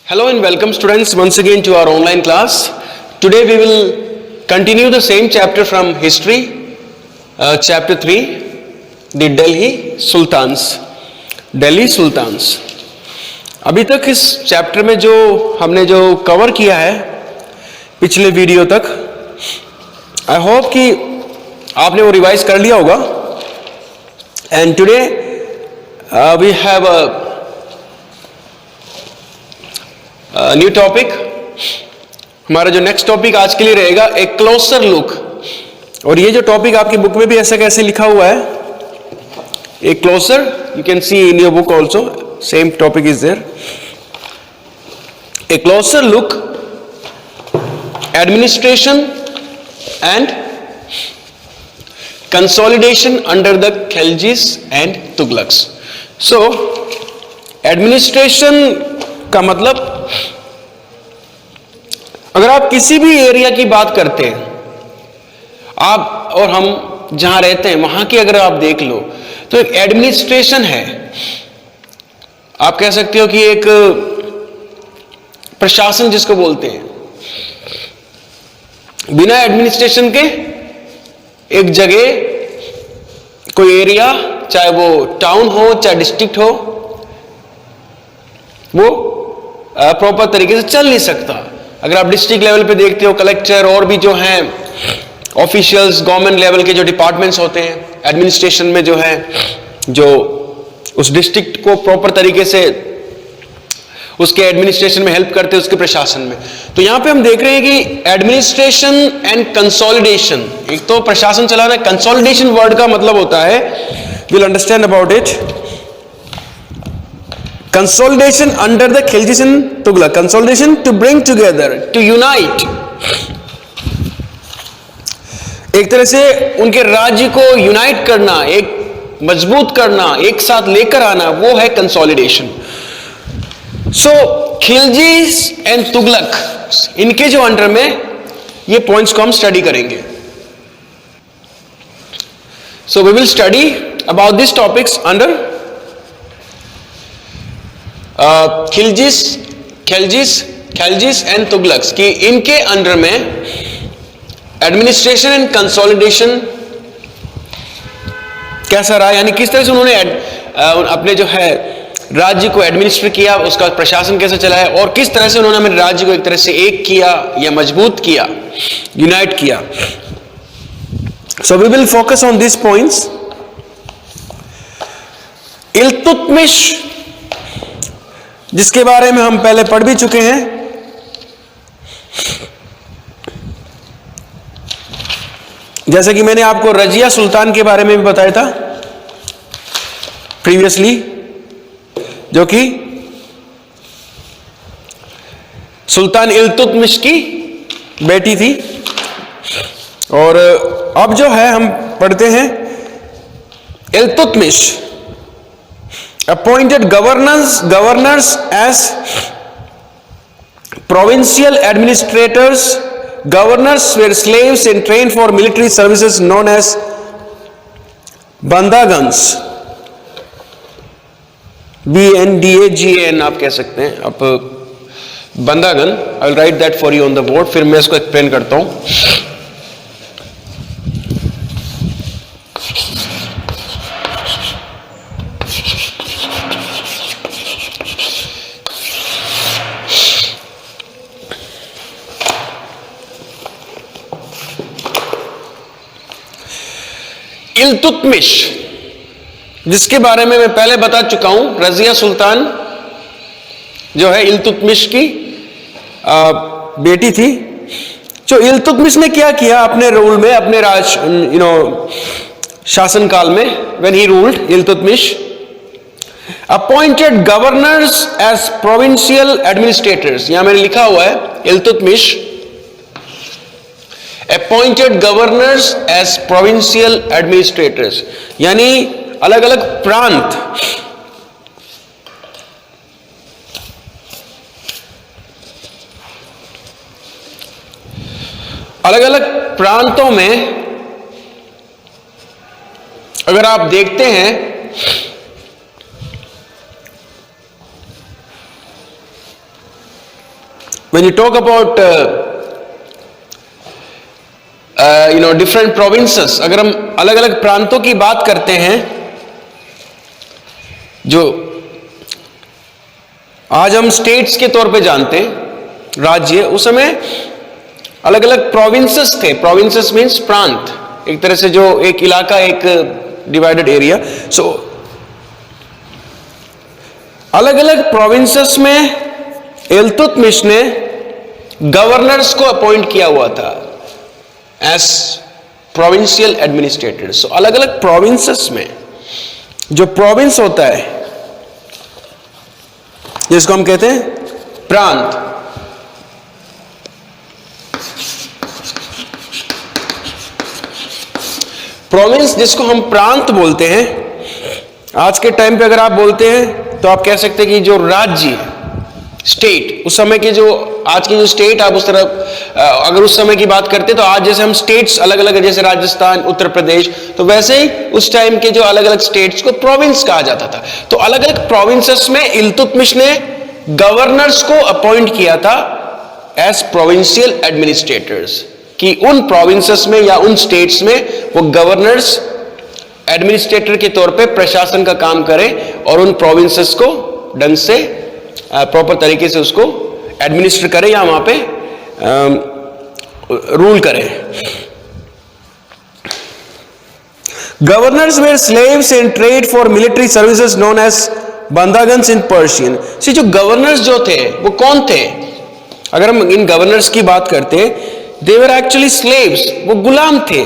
Hello and welcome students once again to our online class. Today we will continue the same chapter from history, chapter 3, the Delhi Sultans. Delhi Sultans. अभी तक इस chapter में जो हमने जो cover किया है पिछले वीडियो तक, आई होप कि आपने वो रिवाइज कर लिया होगा. And today we have a new topic. हमारा जो नेक्स्ट टॉपिक आज के लिए रहेगा ए क्लोजर लुक. और ये जो टॉपिक आपकी बुक में भी ऐसा कैसे लिखा हुआ है, a closer, you can see in your book also, same topic is there. A closer look, administration and consolidation under the Khiljis and Tughlaqs. So administration का मतलब, अगर आप किसी भी एरिया की बात करते हैं, आप और हम जहां रहते हैं वहां की अगर आप देख लो तो एक एडमिनिस्ट्रेशन है. आप कह सकते हो कि एक प्रशासन जिसको बोलते हैं. बिना एडमिनिस्ट्रेशन के एक जगह, कोई एरिया, चाहे वो टाउन हो चाहे डिस्ट्रिक्ट हो, वो प्रॉपर तरीके से चल नहीं सकता. अगर आप डिस्ट्रिक्ट लेवल पे देखते हो, कलेक्टर और भी जो हैं ऑफिशियल्स, गवर्नमेंट लेवल के जो डिपार्टमेंट्स होते हैं एडमिनिस्ट्रेशन में, जो है जो उस डिस्ट्रिक्ट को प्रॉपर तरीके से उसके एडमिनिस्ट्रेशन में हेल्प करते हैं, उसके प्रशासन में. तो यहां पे हम देख रहे हैं कि एडमिनिस्ट्रेशन एंड कंसोलिडेशन, एक तो प्रशासन चलाना है. कंसोलिडेशन वर्ड का मतलब होता है, will understand about it, consolidation under the Khiljis and Tughlaq. Consolidation to bring together, to unite. एक तरह से उनके राज्य को यूनाइट करना, एक मजबूत करना, एक साथ लेकर आना, वो है consolidation. So Khilji's and Tughlaq, इनके जो अंडर में ये पॉइंट्स को हम स्टडी करेंगे. So we will study about this topics under Khiljis and Tughlaqs, कि इनके अंडर में एडमिनिस्ट्रेशन एंड कंसोलिडेशन कैसा रहा, यानी किस तरह से उन्होंने अपने जो है राज्य को एडमिनिस्ट्रेट किया, उसका प्रशासन कैसे चलाया, और किस तरह से उन्होंने अपने राज्य को एक तरह से एक किया या मजबूत किया, यूनाइट किया. So we will focus on this points. Iltutmish, जिसके बारे में हम पहले पढ़ भी चुके हैं, जैसे कि मैंने आपको रजिया सुल्तान के बारे में भी बताया था प्रीवियसली, जो कि सुल्तान इल्तुतमिश की बेटी थी. और अब जो है हम पढ़ते हैं Iltutmish appointed governors as provincial administrators. Governors were slaves and trained for military services known as bandagans. BNDAGAN आप कह सकते हैं. अब bandagan, I will write that for you on the board, फिर मैं इसको एक्सप्लेन करता हूं. इल्तुतमिश, जिसके बारे में मैं पहले बता चुका हूं, रजिया सुल्तान जो है इल्तुतमिश की बेटी थी. जो इल्तुतमिश ने क्या किया अपने रूल में, अपने राज शासन काल में, when he ruled, Iltutmish appointed governors as provincial administrators. यहां मैंने लिखा हुआ है, Iltutmish appointed governors as provincial administrators, यानी अलग अलग प्रांत, अलग अलग प्रांतों में अगर आप देखते हैं when you talk about different provinces, अगर हम अलग अलग प्रांतों की बात करते हैं, जो आज हम स्टेट्स के तौर पे जानते हैं, राज्य, उस समय अलग अलग प्रोविंसेस थे. प्रोविंसेस मीन्स प्रांत, एक तरह से जो एक इलाका, एक डिवाइडेड एरिया. सो अलग अलग प्रोविंसेस में इल्तुतमिश ने गवर्नर्स को अपॉइंट किया हुआ था एज प्रोविंशियल एडमिनिस्ट्रेटर्स. सो अलग अलग प्रोविंसेस में जो प्रोविंस होता है, जिसको हम कहते हैं प्रांत, प्रोविंस जिसको हम प्रांत बोलते हैं, आज के टाइम पे अगर आप बोलते हैं तो आप कह सकते हैं कि जो राज्य, स्टेट, उस समय के जो आज की जो स्टेट, आप उस तरह अगर उस समय की बात करते तो आज जैसे हम स्टेट्स अलग अलग, जैसे राजस्थान, उत्तर प्रदेश, तो वैसे ही उस टाइम के जो अलग अलग स्टेट्स को प्रोविंस कहा जाता था. तो अलग अलग प्रोविंसेस में इल्तुतमिश ने गवर्नर्स को अपॉइंट किया था एज प्रोविंशियल एडमिनिस्ट्रेटर्स, कि उन प्रोविंसेस में या उन स्टेट्स में वो गवर्नर्स एडमिनिस्ट्रेटर के तौर पे प्रशासन का काम करें और उन प्रोविंसेस को ढंग से प्रॉपर तरीके से उसको एडमिनिस्टर करें या वहां पे रूल करें. Governors were slaves in trade for military services known as bandagans in Persian. See जो गवर्नर्स जो थे वो कौन थे? अगर हम इन गवर्नर्स की बात करते हैं, दे वर एक्चुअली स्लेव्स, वो गुलाम थे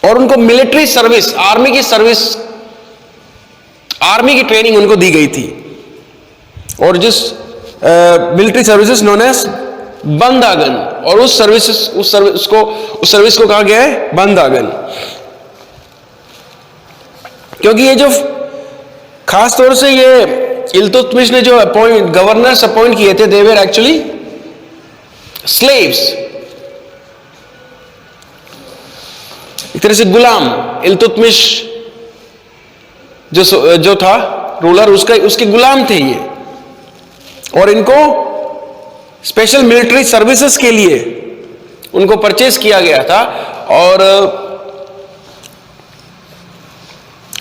और उनको मिलिट्री सर्विस, आर्मी की सर्विस, आर्मी की ट्रेनिंग उनको दी गई थी. और जिस मिलिट्री सर्विसेज नोन एज बंदागन, और उस सर्विस को कहा गया है बंदागन, क्योंकि ये जो खास तौर से ये इल्तुतमिश ने जो गवर्नर्स अपॉइंट किए थे, दे वर एक्चुअली स्लेव्स, एक तरह से गुलाम. इल्तुतमिश जो था रूलर, उसके गुलाम थे ये, और इनको स्पेशल मिलिट्री सर्विसेज के लिए उनको परचेज किया गया था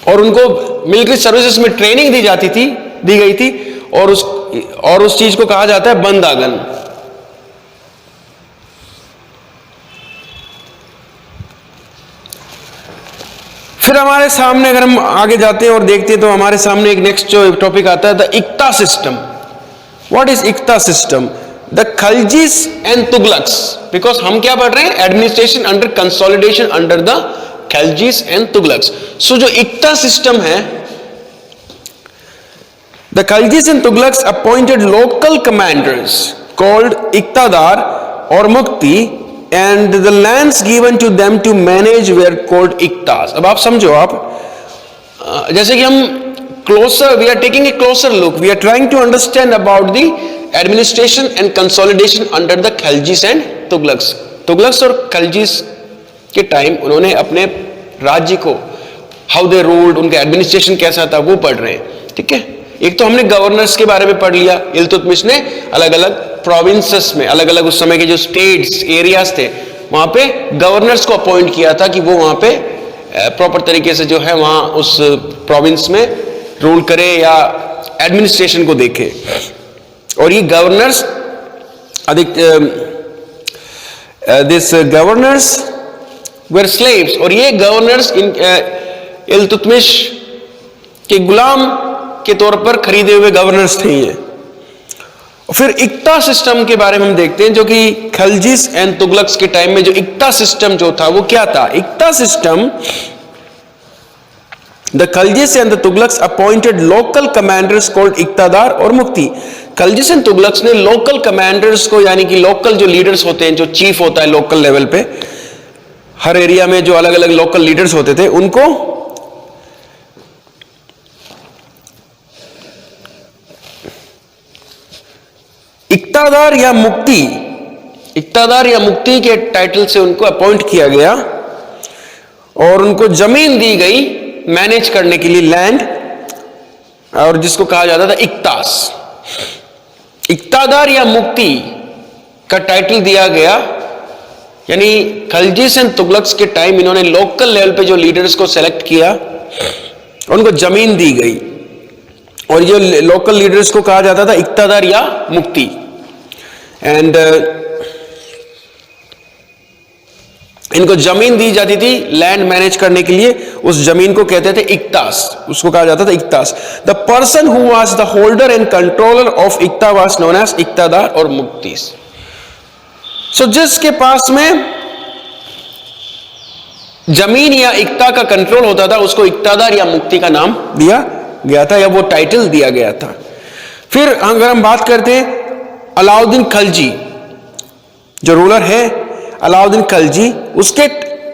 और उनको मिलिट्री सर्विसेज में ट्रेनिंग दी गई थी और उस चीज को कहा जाता है बंदागन. फिर हमारे सामने अगर हम आगे जाते हैं और देखते हैं तो हमारे सामने एक नेक्स्ट जो टॉपिक आता है, the iqta system. What is iqta system? The Khaljis and Tughlaqs. Because हम क्या पढ़ रहे हैं? Administration under consolidation under the Khaljis and Tughlaqs. So जो इक्ता सिस्टम है, the Khaljis and Tughlaqs appointed local commanders called iqtadar और muqti, and the lands given to them to manage were called iktas. अब आप समझो, आप जैसे कि हम we are taking a closer look, we are trying to understand about the administration and consolidation under the Khaljis and Tughlaqs. Tughlaqs और Khaljis के time उन्होंने अपने राज्य को how they ruled, उनका एडमिनिस्ट्रेशन कैसा था वो पढ़ रहे हैं. ठीक है, एक तो हमने गवर्नर्स के बारे में पढ़ लिया. इल्तुतमिश ने अलग अलग प्रोविंसेस में, अलग अलग उस समय के जो स्टेट्स, एरियाज थे, वहां पे गवर्नर्स को अपॉइंट किया था कि वो वहां पे प्रॉपर तरीके से जो है वहां उस प्रोविंस में रूल करे या एडमिनिस्ट्रेशन को देखे. और ये governors this governors were slaves, और ये गवर्नर्स इल्तुतमिश के गुलाम के तौर पर खरीदे हुए गवर्नर्स थे ये. फिर इक्ता सिस्टम के बारे में हम देखते हैं, जो कि खलजीस एंड तुगलक्स के टाइम में जो इक्ता सिस्टम जो था वो क्या था? Iqta system, the Khaljis and the Tughlaqs appointed local commanders called iqtadar और मुक्ति. खलजीस एंड तुगलक्स ने लोकल कमांडर्स को, यानी कि लोकल जो लीडर्स होते हैं, जो चीफ होता है लोकल लेवल पे, हर एरिया में जो अलग अलग लोकल लीडर्स होते थे, उनको इक्तादार या मुक्ति के टाइटल से उनको अपॉइंट किया गया और उनको जमीन दी गई मैनेज करने के लिए, लैंड, और जिसको कहा जाता था इक्तास. इक्तादार या मुक्ति का टाइटल दिया गया, यानी खलजी सेन तुगलक्स के टाइम इन्होंने लोकल लेवल पे जो लीडर्स को सेलेक्ट किया, उनको जमीन दी गई और ये लोकल लीडर्स को कहा जाता था इक्तादार या मुक्ति। एंड इनको जमीन दी जाती थी लैंड मैनेज करने के लिए, उस जमीन को कहते थे इक्तास, उसको कहा जाता था iqtas. The person who was the holder and controller of iqta was known as iqtadar और मुक्तिस। सो जिसके पास में जमीन या इक्ता का कंट्रोल होता था उसको इक्तादार या मुक्ति का नाम दिया गया था, या वो टाइटल दिया गया था। फिर अगर हम बात करते हैं अलाउद्दीन खलजी, जो रूलर है अलाउद्दीन खलजी, उसके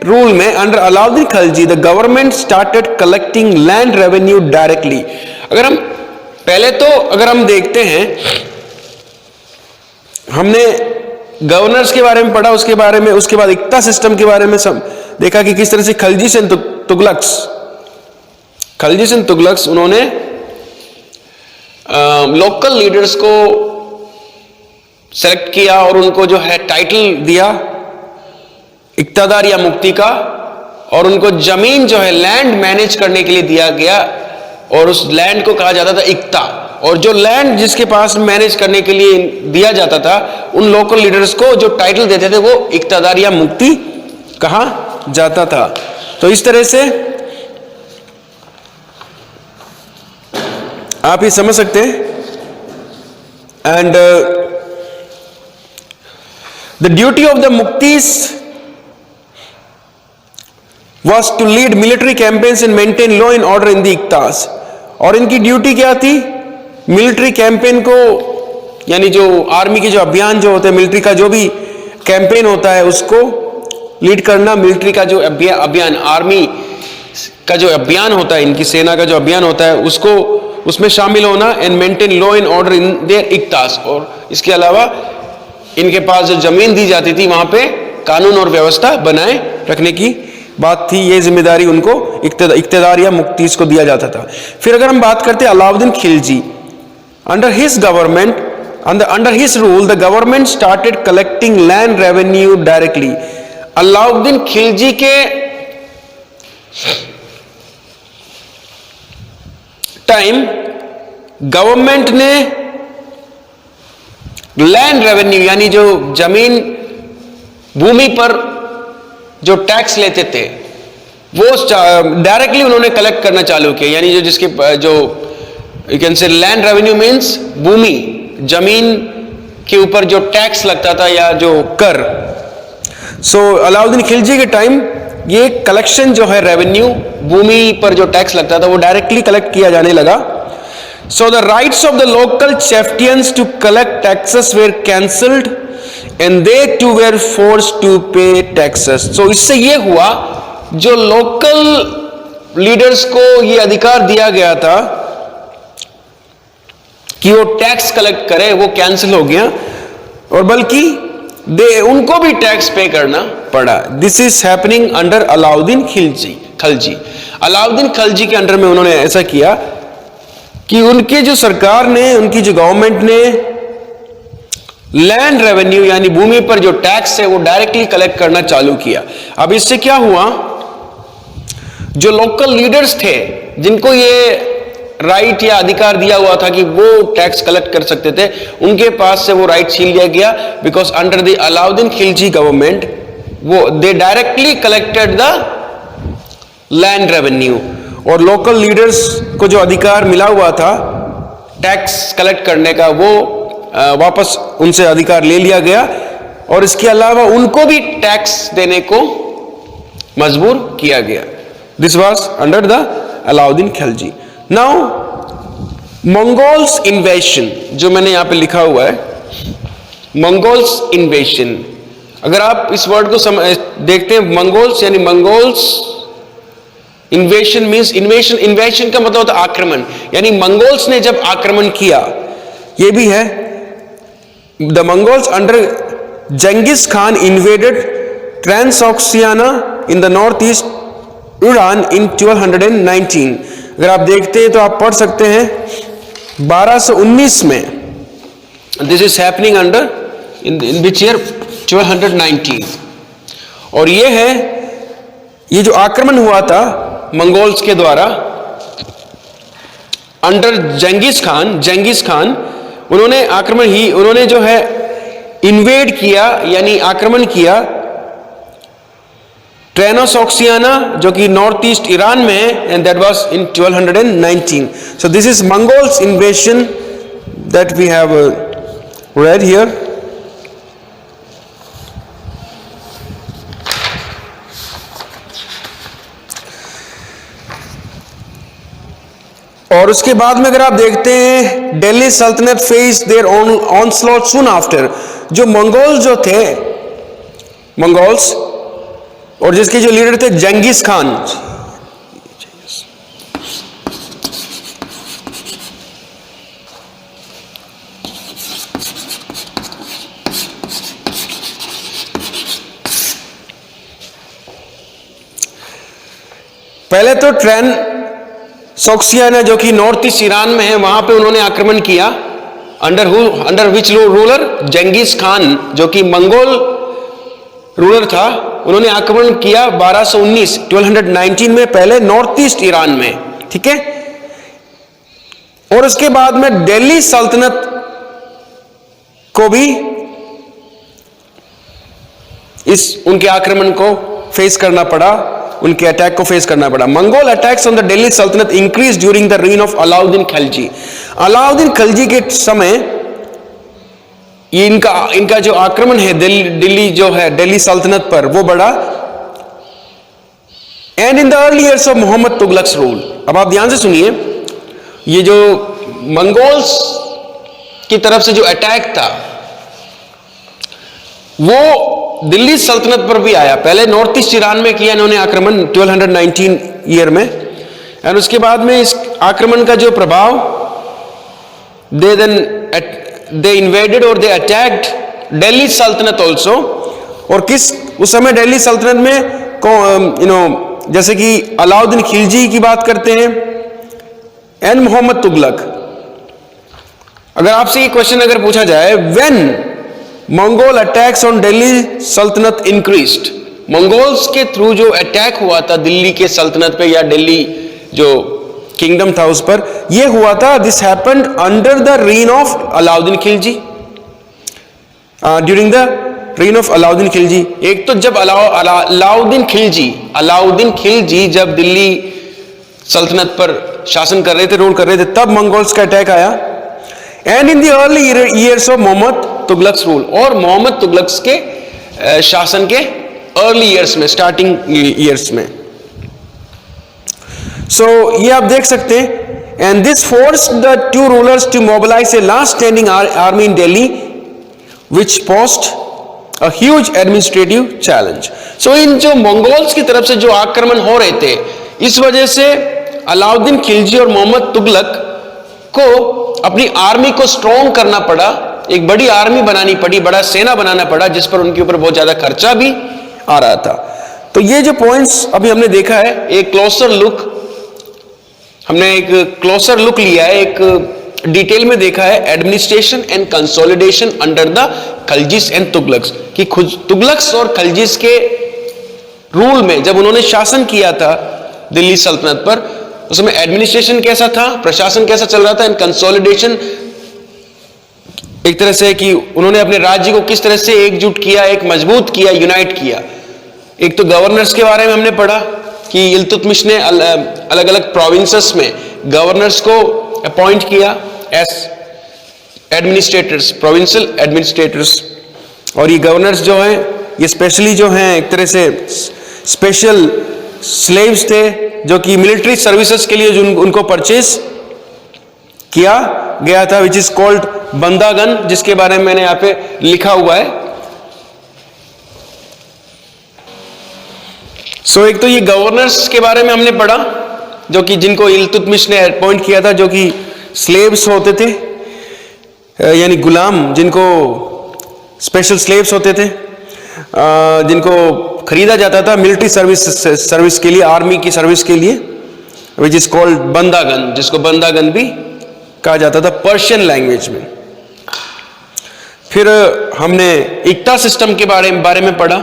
रूल में under Alauddin Khalji the government started collecting land revenue directly. अगर हम पहले तो अगर हम देखते हैं, हमने गवर्नर्स के बारे में पढ़ा, उसके बारे में, उसके बाद इक्ता सिस्टम के बारे में सब देखा कि किस तरह से खलजी सेन तुगलक्स उन्होंने लोकल लीडर्स को सेलेक्ट किया और उनको जो है टाइटल दिया इक्तादार या मुक्ति का, और उनको जमीन जो है लैंड मैनेज करने के लिए दिया गया और उस लैंड को कहा जाता था इक्ता। और जो लैंड जिसके पास मैनेज करने के लिए दिया जाता था उन लोकल लीडर्स को जो टाइटल देते थे वो इक्तादार या मुक्ति कहा जाता था। तो इस तरह से आप ये समझ सकते हैं। And the duty of the muqtis was to lead military campaigns and maintain law and order in the इक्तास। और इनकी ड्यूटी क्या थी? मिलिट्री कैंपेन को, यानी जो आर्मी के जो अभियान जो होते हैं, मिलिट्री का जो भी कैंपेन होता है उसको लीड करना, मिलिट्री का जो अभियान, आर्मी का जो अभियान होता है, इनकी सेना का जो अभियान होता है उसको उसमें शामिल होना, and maintain law and order in their iqtas. और इसके अलावा इनके पास जो जमीन दी जाती थी वहां पे कानून और व्यवस्था बनाए रखने की बात थी, ये जिम्मेदारी उनको इक्तदार या मुक्तिस को दिया जाता था। फिर अगर हम बात करते हैं Alauddin Khilji, under his government, under his rule the government started collecting land revenue directly. Alauddin Khilji के टाइम गवर्नमेंट ने लैंड रेवेन्यू, यानी जो जमीन भूमि पर जो टैक्स लेते थे वो डायरेक्टली उन्होंने कलेक्ट करना चालू किया। यानी जो जिसके जो you can say land revenue means भूमि, जमीन के ऊपर जो टैक्स लगता था या जो कर। सो अलाउद्दीन खिलजी के टाइम ये कलेक्शन जो है रेवेन्यू, भूमि पर जो टैक्स लगता था वो डायरेक्टली कलेक्ट किया जाने लगा। So the rights of the local chieftains to collect taxes were cancelled and they too were forced to pay taxes। so इससे ये हुआ, जो लोकल लीडर्स को ये अधिकार दिया गया था कि वो टैक्स कलेक्ट करे, वो कैंसिल हो गया और बल्कि उनको भी टैक्स पे करना पड़ा। This is happening under Alauddin Khalji. Alauddin Khalji के अंडर में उन्होंने ऐसा किया कि उनकी जो सरकार ने, उनकी जो गवर्नमेंट ने लैंड रेवेन्यू यानी भूमि पर जो टैक्स है वो डायरेक्टली कलेक्ट करना चालू किया। अब इससे क्या हुआ, जो लोकल लीडर्स थे जिनको ये राइट या अधिकार दिया हुआ था कि वो टैक्स कलेक्ट कर सकते थे, उनके पास से वो राइट छीन लिया गया। Because under the Alauddin Khilji government वो they directly collected the land revenue, और लोकल लीडर्स को जो अधिकार मिला हुआ था टैक्स कलेक्ट करने का वो वापस उनसे अधिकार ले लिया गया, और इसके अलावा उनको भी टैक्स देने को मजबूर किया गया। This was under the Alauddin Khilji. Now Mongols इन्वेशन, जो मैंने यहां पे लिखा हुआ है मंगोल्स इन्वेशन, अगर आप इस वर्ड को देखते हैं मंगोल्स यानी मंगोल्स इन्वेशन मींस इन्वेशन का मतलब होता है आक्रमण, यानी मंगोल्स ने जब आक्रमण किया, ये भी है the Mongols under Genghis Khan invaded Transoxiana in the north east Iran in 1219। अगर आप देखते हैं तो आप पढ़ सकते हैं 1219 में this is happening under in which year 1219। और ये है, ये जो आक्रमण हुआ था मंगोल्स के द्वारा अंडर जेंगिस खान, उन्होंने जो है इन्वेड किया, यानी आक्रमण किया ट्रेनोसॉक्सियाना, जो कि नॉर्थ ईस्ट ईरान में है, and that was in 1219। So this is Mongols invasion that we have read here. और उसके बाद में अगर आप देखते हैं, Delhi Sultanate face their onslaught soon after. जो मंगोल्स जो थे, मंगोल्स, और जिसके जो लीडर थे जेंगिस खान, पहले तो ट्रेन सोक्सियाना जो कि नॉर्थ ईस्ट ईरान में है, वहां पे उन्होंने आक्रमण किया अंडर विच रूलर जेंगिस खान, जो कि मंगोल रूलर था। उन्होंने आक्रमण किया 1219 में, पहले नॉर्थ ईस्ट ईरान में, ठीक है। और उसके बाद में दिल्ली सल्तनत को भी उनके आक्रमण को फेस करना पड़ा, उनके अटैक को फेस करना पड़ा। Mongol attacks on the Delhi Sultanate increase during the reign of Alauddin Khilji. Alauddin Khilji के समय ये इनका जो आक्रमण है दिल्ली सल्तनत पर, वो बढ़ा। And in the early years of Mohammad Tughlaq's rule. अब आप ध्यान से सुनिए, ये जो मंगोल्स की तरफ से जो अटैक था वो दिल्ली सल्तनत पर भी आया। पहले नॉर्थ ईस्ट ईरान में किया इन्होंने आक्रमण 1219 ईयर में, और उसके बाद में इस आक्रमण का जो प्रभाव, दे इन्वेडेड और दे अटैक्ड दिल्ली सल्तनत ऑल्सो। और उस समय दिल्ली सल्तनत में जैसे कि अलाउद्दीन खिलजी की बात करते हैं एंड मोहम्मद तुगलक। अगर आपसे ये क्वेश्चन अगर पूछा जाए, when Mongol attacks on Delhi सल्तनत इंक्रीज्ड, मंगोल्स के थ्रू जो अटैक हुआ था दिल्ली के सल्तनत पे या दिल्ली जो किंगडम था उस पर, यह हुआ था, this happened under the reign of Alauddin Khilji, during the reign of Alauddin Khilji. एक तो जब अलाउद्दीन खिलजी जब दिल्ली सल्तनत पर शासन कर रहे थे, रूल कर रहे थे, तब मंगोल्स का अटैक आया। And in the early years of Mohammad Tughlaq's rule, और मोहम्मद तुगलक्स के शासन के अर्ली ईयर्स में, स्टार्टिंग ईयर्स में। सो ये आप देख सकते हैं। And this force the two rulers to mobilise a last standing army in Delhi which post a huge administrative challenge. So in जो मंगोल्स की तरफ से जो आक्रमण हो रहे थे, इस वजह से अलाउद्दीन खिलजी और मोहम्मद तुगलक को अपनी आर्मी को स्ट्रॉन्ग करना पड़ा, एक बड़ी आर्मी बनानी पड़ी, बड़ा सेना बनाना पड़ा, जिस पर उनके ऊपर बहुत ज्यादा खर्चा भी आ रहा था। तो ये जो पॉइंट्स अभी हमने देखा है, एक क्लोजर लुक लिया है, एक डिटेल में देखा है, administration and consolidation under the Khiljis and Tughlaqs, कि खुद तुगलक्स और खिलजीस के रूल में जब उन्होंने शासन किया था दिल्ली सल्तनत पर, उसमें एडमिनिस्ट्रेशन कैसा था, प्रशासन कैसा चल रहा था, एंड कंसोलिडेशन एक तरह से कि उन्होंने अपने राज्य को किस तरह से एकजुट किया, एक मजबूत किया, यूनाइट किया। एक तो गवर्नर्स के बारे में हमने पढ़ा कि इल्तुतमिश ने अलग अलग प्रोविंसेस में गवर्नर्स को अपॉइंट किया एज एडमिनिस्ट्रेटर्स, प्रोविंशियल एडमिनिस्ट्रेटर्स। और ये गवर्नर्स जो हैं, ये स्पेशली जो हैं एक तरह से स्पेशल स्लेव्स थे, जो कि मिलिट्री सर्विसेज के लिए जो उनको परचेज किया गया था, विच इज कॉल्ड बंदागन, जिसके बारे में मैंने यहां पे लिखा हुआ है। सो एक तो ये गवर्नर्स के बारे में हमने पढ़ा, जो कि जिनको इल्तुतमिश ने अपॉइंट किया था, जो कि स्लेव्स होते थे, यानी गुलाम, जिनको स्पेशल स्लेव्स होते थे, जिनको खरीदा जाता था मिलिट्री सर्विस के लिए, आर्मी की सर्विस के लिए, विच इज कॉल्ड बंदागन, जिसको बंदागन भी कहा जाता था पर्शियन लैंग्वेज में। फिर हमने इक्ता सिस्टम के बारे में पढ़ा,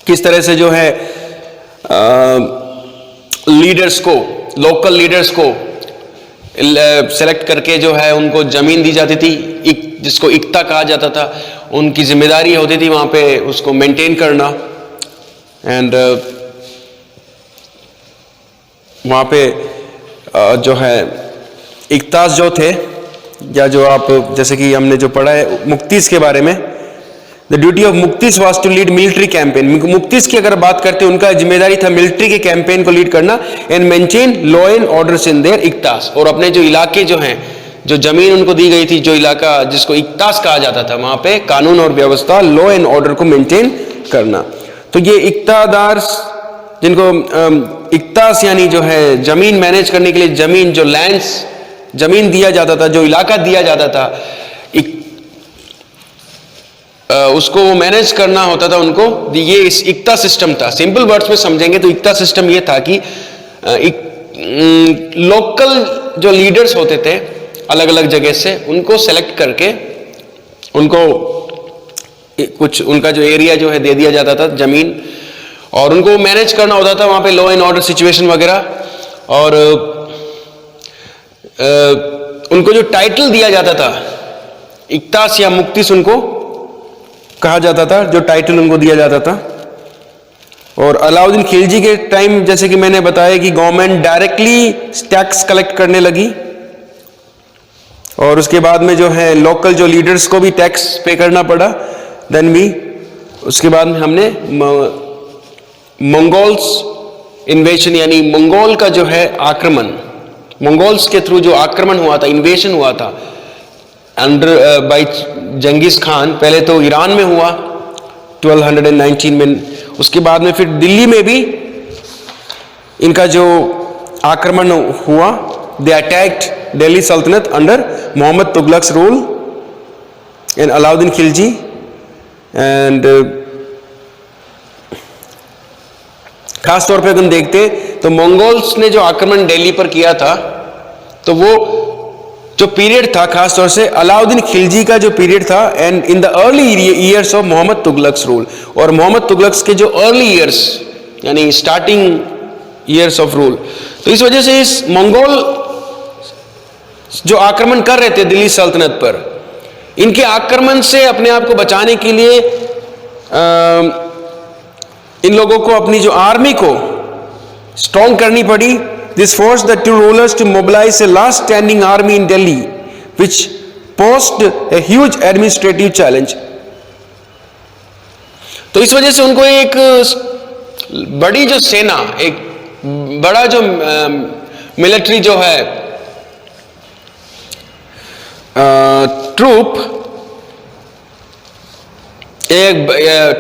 किस तरह से जो है लीडर्स को, लोकल लीडर्स को सेलेक्ट करके जो है उनको जमीन दी जाती थी, जिसको इक्ता कहा जाता था। उनकी जिम्मेदारी होती थी वहाँ पे उसको मेंटेन करना, एंड वहाँ पे जो है इक्तास जो थे, या जो आप जैसे कि हमने जो पढ़ा है मुक्तिस के बारे में, the duty of muqtis was to lead military campaign. Muqtis की अगर बात करते हैं, उनका जिम्मेदारी था मिलिट्री के कैंपेन को लीड करना, and maintain law and orders in their iqtas. और अपने जो इलाके जो हैं, जो जमीन उनको दी गई थी, जो इलाका जिसको इक्तास कहा जाता था, वहां पे कानून और व्यवस्था, लॉ एंड ऑर्डर को मेंटेन करना। तो ये इक्तादार, जिनको इक्तास यानी जो है जमीन मैनेज करने के लिए जमीन, जो लैंड्स, जमीन दिया जाता था, जो इलाका दिया जाता था, उसको मैनेज करना होता था उनको, ये इस इक्ता सिस्टम था। सिंपल वर्ड्स में समझेंगे तो इक्ता सिस्टम ये था कि लोकल जो लीडर्स होते थे अलग अलग जगह से, उनको सेलेक्ट करके उनको कुछ उनका जो एरिया जो है दे दिया जाता था, जमीन, और उनको मैनेज करना होता था वहां पे लॉ एंड ऑर्डर सिचुएशन वगैरह। और उनको जो टाइटल दिया जाता था, इक्तास या मुक्तिस उनको कहा जाता था, जो टाइटल उनको दिया जाता था। और अलाउद्दीन खिलजी के टाइम, जैसे कि मैंने बताया कि गवर्नमेंट डायरेक्टली टैक्स कलेक्ट करने लगी, और उसके बाद में जो है लोकल जो लीडर्स को भी टैक्स पे करना पड़ा। देन भी उसके बाद में हमने मंगोल्स इन्वेशन, यानी मंगोल का जो है आक्रमण, मंगोल्स के थ्रू जो आक्रमण हुआ था, इन्वेशन हुआ था अंडर बाय जंगीज खान। पहले तो ईरान में हुआ 1219 में, उसके बाद में फिर दिल्ली में भी इनका जो आक्रमण हुआ। दे attacked Delhi Sultanate under Mohammad Tughlaq's rule and Alauddin Khilji. And खास तौर पे अगर हम देखते तो मंगोल्स ने जो आक्रमण दिल्ली पर किया था, तो वो जो पीरियड था खास तौर से अलाउद्दीन खिलजी का जो पीरियड था, and in the early years of Mohammad Tughlaq's rule. और मोहम्मद तुगलक्स के जो अर्ली ईयर्स यानी स्टार्टिंग ईयर्स ऑफ रूल, तो इस वजह से इस मंगोल जो आक्रमण कर रहे थे दिल्ली सल्तनत पर, इनके आक्रमण से अपने आप को बचाने के लिए इन लोगों को अपनी जो आर्मी को स्ट्रॉन्ग करनी पड़ी। This forced the two rulers to mobilize a last standing army in Delhi, which posed a huge administrative challenge. तो इस वजह से उनको एक बड़ी जो सेना, एक बड़ा जो मिलिट्री जो है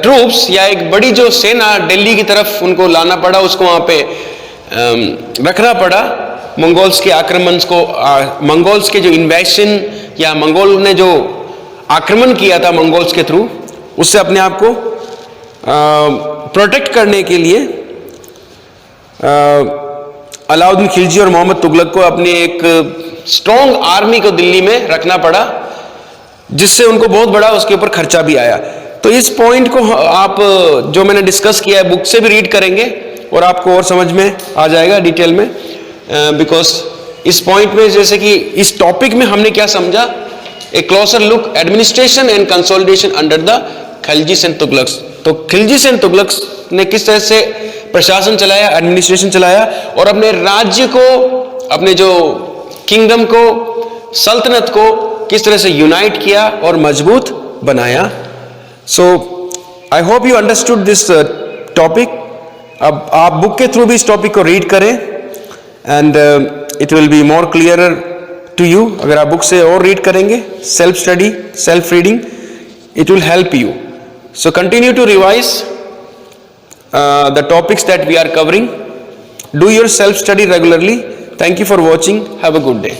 ट्रूप्स या एक बड़ी जो सेना दिल्ली की तरफ उनको लाना पड़ा, उसको वहां पे रखना पड़ा। मंगोल्स के आक्रमण को, मंगोल्स के जो इन्वेशन या मंगोल ने जो आक्रमण किया था मंगोल्स के थ्रू, उससे अपने आप को प्रोटेक्ट करने के लिए अलाउद्दीन खिलजी और मोहम्मद तुगलक को अपनी एक स्ट्रॉन्ग आर्मी को दिल्ली में रखना पड़ा, जिससे उनको बहुत बड़ा उसके ऊपर खर्चा भी आया। तो इस पॉइंट को आप जो मैंने डिस्कस किया है बुक से भी रीड करेंगे और आपको और समझ में आ जाएगा डिटेल में, बिकॉज इस पॉइंट में जैसे कि इस टॉपिक में हमने क्या समझा, a closer look administration and consolidation under the Khiljis and Tughlaqs. तो खिलजीस एंड तुगलक्स ने किस तरह से प्रशासन चलाया, एडमिनिस्ट्रेशन चलाया, और अपने राज्य को, अपने जो किंगडम को, सल्तनत को किस तरह से यूनाइट किया और मजबूत बनाया। So I hope you understood this topic. अब आप बुक के थ्रू भी इस टॉपिक को रीड करें, and it will be more clearer to you. अगर आप बुक से और रीड करेंगे, self study, self reading, it will help you. So continue to revise the topics that we are covering. Do your self study regularly. Thank you for watching. Have a good day.